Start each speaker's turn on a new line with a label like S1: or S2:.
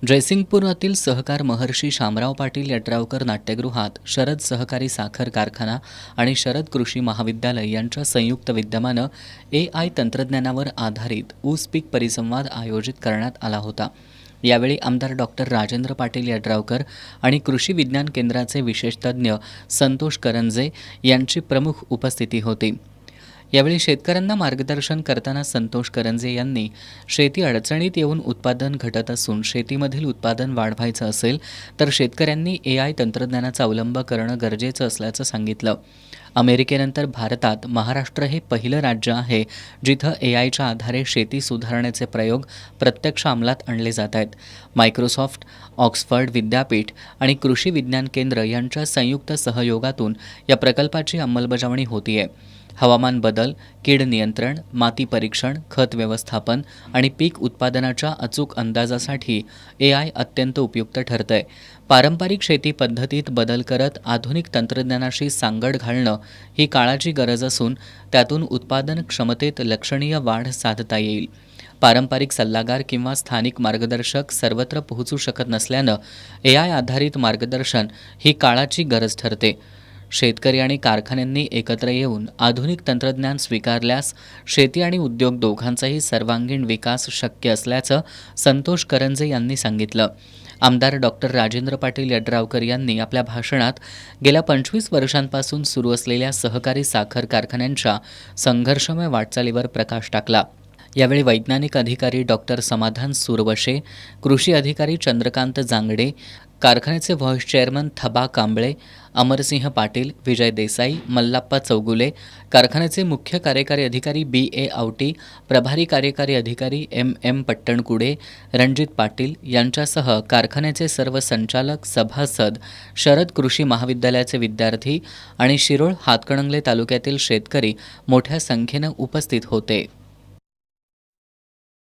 S1: जयसिंगपुरातील सहकार महर्षी शामराव पाटील यड्रावकर नाट्यगृहात शरद सहकारी साखर कारखाना आणि शरद कृषी महाविद्यालय यांच्या संयुक्त विद्यमानं AI तंत्रज्ञानावर आधारित ऊस पीक परिसंवाद आयोजित करण्यात आला होता. यावेळी आमदार डॉक्टर राजेंद्र पाटील यड्रावकर आणि कृषी विज्ञान केंद्राचे विशेष तज्ज्ञ संतोष करंजे यांची प्रमुख उपस्थिती होती. यावेळी शेतकऱ्यांना मार्गदर्शन करताना संतोष करंजे यांनी शेती अडचणीत येऊन उत्पादन घटत असून शेतीमधील उत्पादन वाढवायचं असेल तर शेतकऱ्यांनी AI तंत्रज्ञानाचा अवलंब करणं गरजेचं असल्याचं सांगितलं. अमेरिकेनंतर भारतात महाराष्ट्र हे पहिलं राज्य आहे जिथं AIच्या आधारे शेती सुधारण्याचे प्रयोग प्रत्यक्ष अंमलात आणले जात आहेत. मायक्रोसॉफ्ट, ऑक्सफर्ड विद्यापीठ आणि कृषी विज्ञान केंद्र यांच्या संयुक्त सहयोगातून या प्रकल्पाची अंमलबजावणी होतीये. हवामान बदल, कीड नियंत्रण, माती परीक्षण, खत व्यवस्थापन आणि पीक उत्पादनाच्या अचूक अंदाजासाठी AI अत्यंत उपयुक्त ठरतंय. पारंपरिक शेती पद्धतीत बदल करत आधुनिक तंत्रज्ञानाशी सांगड घालणं ही काळाची गरज असून त्यातून उत्पादन क्षमतेत लक्षणीय वाढ साधता येईल. पारंपरिक सल्लागार किंवा स्थानिक मार्गदर्शक सर्वत्र पोहोचू शकत नसल्यानं AI आधारित मार्गदर्शन ही काळाची गरज ठरते. शेतकरी आणि कारखान्यांनी एकत्र येऊन आधुनिक तंत्रज्ञान स्वीकारल्यास शेती आणि उद्योग दोघांचाही सर्वांगीण विकास शक्य असल्याचं संतोष करंजे यांनी सांगितलं. आमदार डॉक्टर राजेंद्र पाटील यड्रावकर यांनी आपल्या भाषणात गेल्या 25 वर्षांपासून सुरू असलेल्या सहकारी साखर कारखान्यांच्या संघर्षमय वाटचालीवर प्रकाश टाकला. यावेळी वैज्ञानिक अधिकारी डॉक्टर समाधान सुरवशे, कृषी अधिकारी चंद्रकांत जांगडे, कारखान्याचे व्हाईस चेअरमन थबा कांबळे, अमरसिंह पाटील, विजय देसाई, मल्लाप्पा चौगुले, कारखान्याचे मुख्य कार्यकारी अधिकारी BA आवटी, प्रभारी कार्यकारी अधिकारी MM पट्टणकुडे, रणजित पाटील यांच्यासह कारखान्याचे सर्व संचालक, सभासद, शरद कृषी महाविद्यालयाचे विद्यार्थी आणि शिरोळ हातकणंगले तालुक्यातील शेतकरी मोठ्या संख्येनं उपस्थित होते.